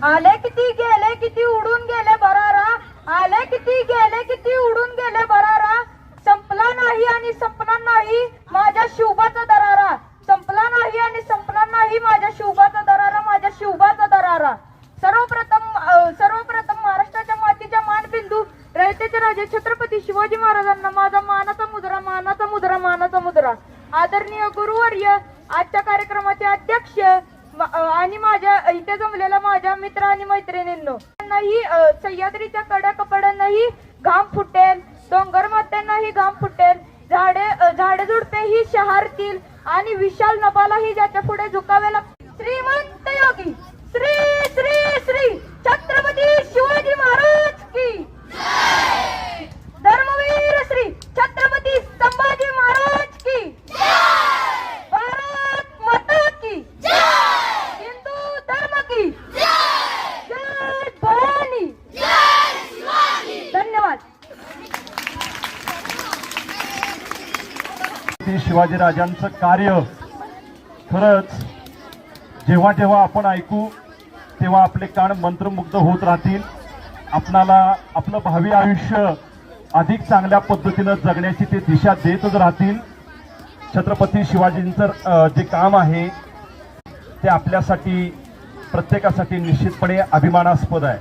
आले किती गेले किती उडून गेले बरारा, आले किती गेले किती उडून गेले बरारा, संपला नाही आणि संपणार नाही माझ्या शिवबाचा दरारा, संपला नाही आणि संपणार नाही माझ्या शिवबाचा दरारा, माझ्या शिवबाचा दरारा। सर्वप्रथम महाराष्ट्राच्या मातीच्या मानबिंदू रयतेचे राजे छत्रपती शिवाजी महाराजांना माझा मानाचा मुद्रा, मानाचा मुद्रा, मानाचा मुद्रा। आदरणीय गुरुवर्य, आजच्या कार्यक्रमाचे अध्यक्ष आणि माझ्या इथे जमलेला माझ्या मित्र आणि मैत्रिणींनो, त्यांनाही सह्याद्रीच्या कडा कपड्यांनाही घाम फुटेल, डोंगर मात्यांनाही घाम फुटेल, झाडे झुडपेही शहारतील आणि विशाल नभालाही ज्याच्या पुढे झुकावे लागतील। श्रीमंत योगी श्री श्री श्री छत्रपती शिवाजी महाराज की जय, धर्मवीर श्री छत्रपती संभाजी महाराज की जय, भारत माता की जय, हिंदू धर्म की जय, जय भवानी, जय शिवाजी। धन्यवाद। शिवाजीराजांचं कार्य खरंच जेव्हा जेव्हा आपण ऐकू तेव्हा आपले कान मंत्रमुग्ध होत राहतील। आपणाला आपलं भावी आयुष्य अधिक चांगल्या पद्धतीनं जगण्याची ते दिशा देतच राहतील। छत्रपती शिवाजींचं जे काम आहे ते आपल्यासाठी प्रत्येकासाठी निश्चितपणे अभिमानास्पद आहे।